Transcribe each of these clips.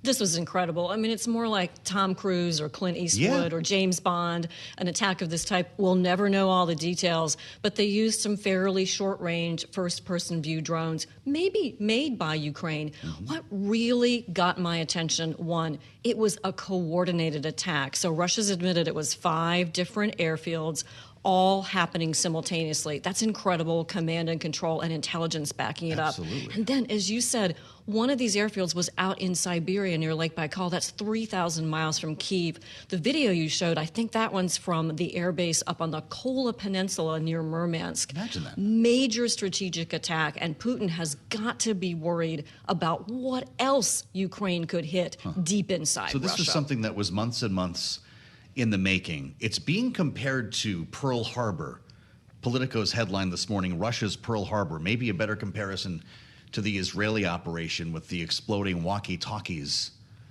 This was incredible. I mean, it's more like Tom Cruise or Clint Eastwood or James Bond, an attack of this type. We'll never know all the details, but they used some fairly short-range first-person view drones, maybe made by Ukraine. What really got my attention, one, it was a coordinated attack. So Russia's admitted it was 5 different airfields, all happening simultaneously. That's incredible command and control and intelligence backing it up. And then, as you said, one of these airfields was out in Siberia near Lake Baikal. That's 3,000 miles from Kyiv. The video you showed, I think that one's from the airbase up on the Kola Peninsula near Murmansk. Imagine that. Major strategic attack, and Putin has got to be worried about what else Ukraine could hit deep inside Russia. So this was something that was months and months in the making. It's being compared to Pearl Harbor. Politico's headline this morning, Russia's Pearl Harbor. Maybe a better comparison to the Israeli operation with the exploding walkie-talkies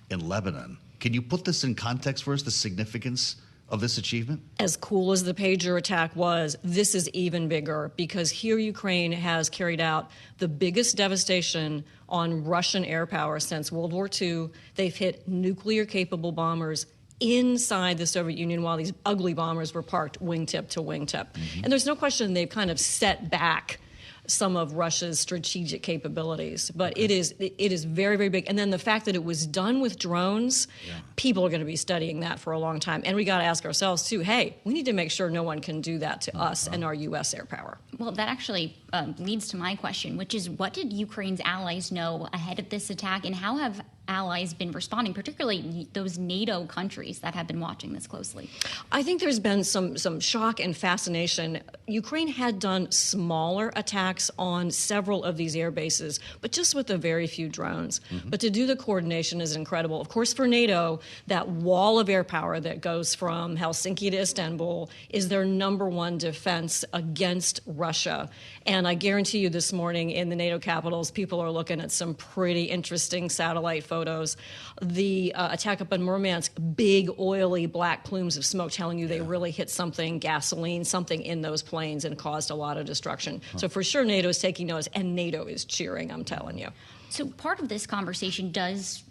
in Lebanon. Can you put this in context for us, the significance of this achievement? As cool as the pager attack was, this is even bigger, because here Ukraine has carried out the biggest devastation on Russian air power since World War II. They've hit nuclear-capable bombers inside the Soviet Union while these ugly bombers were parked wingtip to wingtip. And there's no question they've kind of set back some of Russia's strategic capabilities. But it is very, very big. And then the fact that it was done with drones, people are going to be studying that for a long time. And we got to ask ourselves, too, hey, we need to make sure no one can do that to us and our U.S. air power. Well, that actually leads to my question, which is, what did Ukraine's allies know ahead of this attack, and how have allies been responding, particularly those NATO countries that have been watching this closely? I think there's been some shock and fascination. Ukraine had done smaller attacks on several of these air bases, but just with a very few drones. But to do the coordination is incredible. Of course, for NATO, that wall of air power that goes from Helsinki to Istanbul is their #1 defense against Russia. And I guarantee you this morning in the NATO capitals, people are looking at some pretty interesting satellite photos. The attack up in Murmansk, big, oily, black plumes of smoke telling you they really hit something, gasoline, something in those planes, and caused a lot of destruction. So for sure, NATO is taking notice, and NATO is cheering, I'm telling you. So part of this conversation does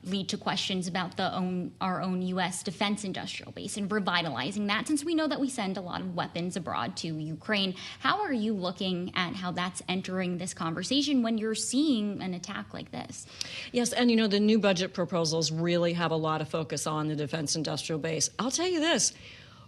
lead to questions about our own U.S. defense industrial base and revitalizing that, since we know that we send a lot of weapons abroad to Ukraine. How are you looking at how that's entering this conversation when you're seeing an attack like this? Yes, and the new budget proposals really have a lot of focus on the defense industrial base. I'll tell you this.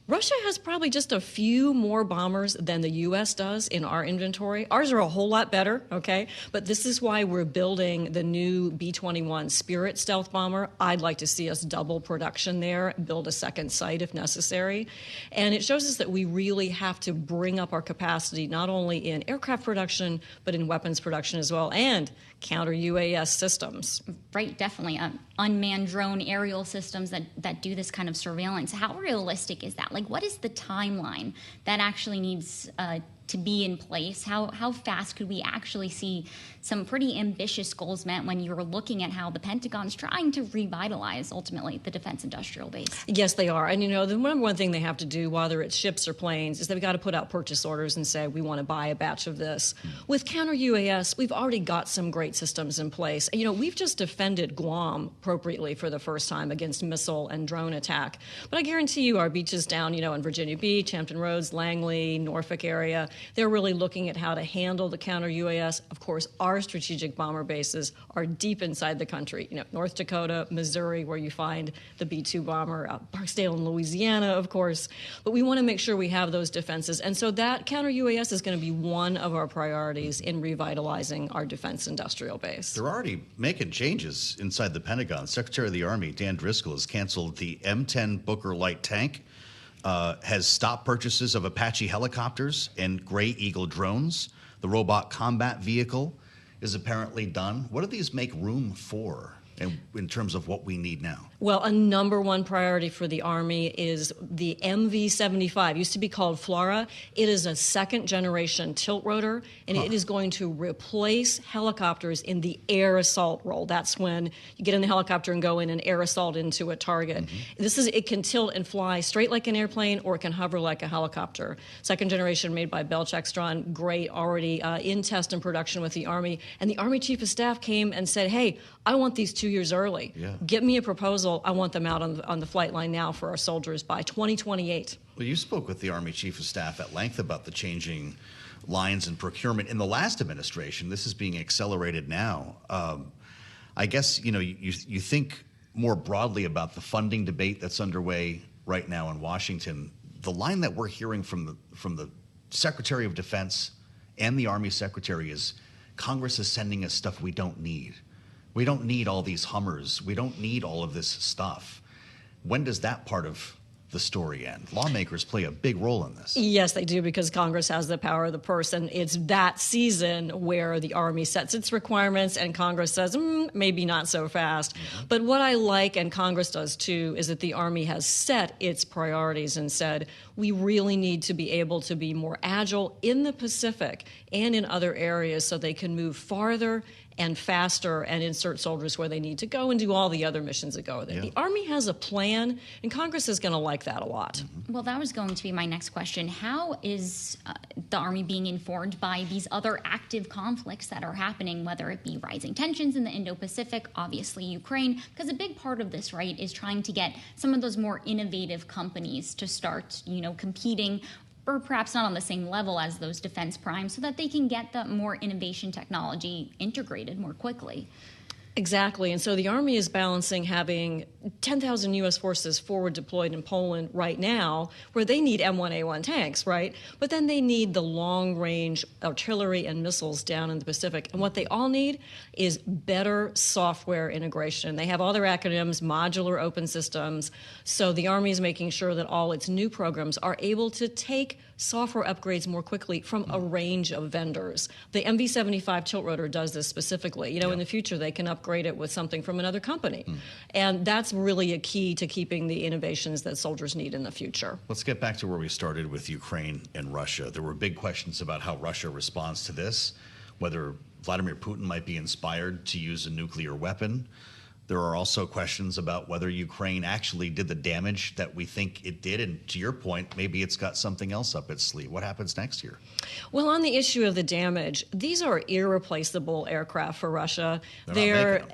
Russia has probably just a few more bombers than the U.S. does in our inventory. Ours are a whole lot better, okay? But this is why we're building the new B-21 Spirit stealth bomber. I'd like to see us double production there, build a second site if necessary. And it shows us that we really have to bring up our capacity, not only in aircraft production, but in weapons production as well, and counter-UAS systems. Right, definitely. Unmanned drone aerial systems that do this kind of surveillance. How realistic is that? Like, what is the timeline that actually needs to be in place? How fast could we actually see some pretty ambitious goals met when you're looking at how the Pentagon's trying to revitalize, ultimately, the defense industrial base? Yes, they are. And, the number one thing they have to do, whether it's ships or planes, is they've got to put out purchase orders and say, we want to buy a batch of this. With counter-UAS, we've already got some great systems in place. We've just defended Guam appropriately for the first time against missile and drone attack. But I guarantee you our beaches down, in Virginia Beach, Hampton Roads, Langley, Norfolk area, they're really looking at how to handle the counter-UAS. Of course, our strategic bomber bases are deep inside the country. North Dakota, Missouri, where you find the B-2 bomber, Barksdale in Louisiana, of course. But we want to make sure we have those defenses. And so that counter-UAS is going to be one of our priorities in revitalizing our defense industrial base. They're already making changes inside the Pentagon. Secretary of the Army, Dan Driscoll, has canceled the M10 Booker light tank, has stopped purchases of Apache helicopters and Gray Eagle drones. The robot combat vehicle is apparently done. What do these make room for in terms of what we need now? Well, a #1 priority for the Army is the MV-75. It used to be called Flora. It is a second-generation tilt rotor, and it is going to replace helicopters in the air assault role. That's when you get in the helicopter and go in and air assault into a target. It can tilt and fly straight like an airplane, or it can hover like a helicopter. Second generation, made by Bell Textron, great, already in test and production with the Army. And the Army Chief of Staff came and said, hey, I want these 2 years early. Yeah. Get me a proposal. I want them out on the flight line now for our soldiers by 2028. Well, you spoke with the Army Chief of Staff at length about the changing lines in procurement in the last administration. This is being accelerated now. I guess, you think more broadly about the funding debate that's underway right now in Washington. The line that we're hearing from the Secretary of Defense and the Army Secretary is Congress is sending us stuff we don't need. We don't need all these Hummers. We don't need all of this stuff. When does that part of the story end? Lawmakers play a big role in this. Yes, they do, because Congress has the power of the purse, and it's that season where the Army sets its requirements and Congress says, maybe not so fast. Mm-hmm. But what I like, and Congress does too, is that the Army has set its priorities and said, we really need to be able to be more agile in the Pacific and in other areas so they can move farther and faster and insert soldiers where they need to go and do all the other missions that go with it. Yeah. The Army has a plan, and Congress is going to like that a lot. Mm-hmm. Well, that was going to be my next question. How is the Army being informed by these other active conflicts that are happening, whether it be rising tensions in the Indo-Pacific, obviously Ukraine? Because a big part of this, right, is trying to get some of those more innovative companies to start, competing, or perhaps not on the same level as those defense primes, so that they can get the more innovation technology integrated more quickly. Exactly. And so the Army is balancing having 10,000 U.S. forces forward deployed in Poland right now, where they need M1A1 tanks, right? But then they need the long-range artillery and missiles down in the Pacific. And what they all need is better software integration. They have all their acronyms, modular open systems. So the Army is making sure that all its new programs are able to take software upgrades more quickly from a range of vendors. The MV-75 tiltrotor does this specifically. In the future, they can upgrade it with something from another company. And that's really a key to keeping the innovations that soldiers need in the future. Let's get back to where we started with Ukraine and Russia. There were big questions about how Russia responds to this, whether Vladimir Putin might be inspired to use a nuclear weapon. There are also questions about whether Ukraine actually did the damage that we think it did. And to your point, maybe it's got something else up its sleeve. What happens next year? Well, on the issue of the damage, these are irreplaceable aircraft for Russia. They're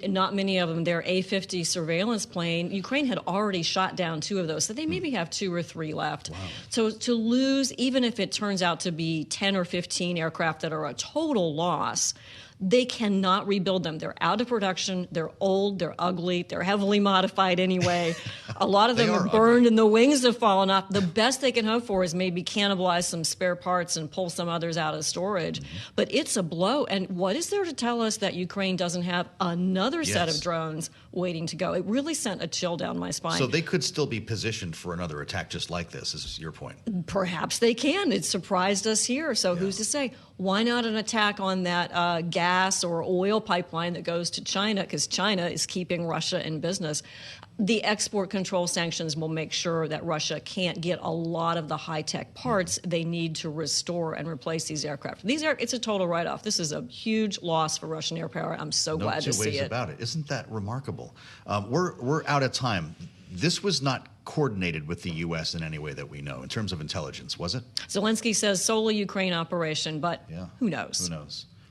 not many of them. They're A-50 surveillance plane. Ukraine had already shot down 2 of those, so they maybe have 2 or 3 left. Wow. So to lose, even if it turns out to be 10 or 15 aircraft that are a total loss, they cannot rebuild them. They're out of production. They're old. They're ugly. They're heavily modified anyway. A lot of them are burned and the wings have fallen off. The best they can hope for is maybe cannibalize some spare parts and pull some others out of storage. Mm-hmm. But it's a blow. And what is there to tell us that Ukraine doesn't have another set of drones waiting to go? It really sent a chill down my spine. So they could still be positioned for another attack just like this, is your point? Perhaps they can. It surprised us here. So who's to say? Why not an attack on that gas or oil pipeline that goes to China? Because China is keeping Russia in business. The export control sanctions will make sure that Russia can't get a lot of the high-tech parts they need to restore and replace these aircraft. It's a total write-off. This is a huge loss for Russian air power. I'm so glad to see it. No two ways about it. Isn't that remarkable? We're out of time. This was not coordinated with the U.S. in any way that we know, in terms of intelligence, was it? Zelensky says solely Ukraine operation, but who knows? Who knows?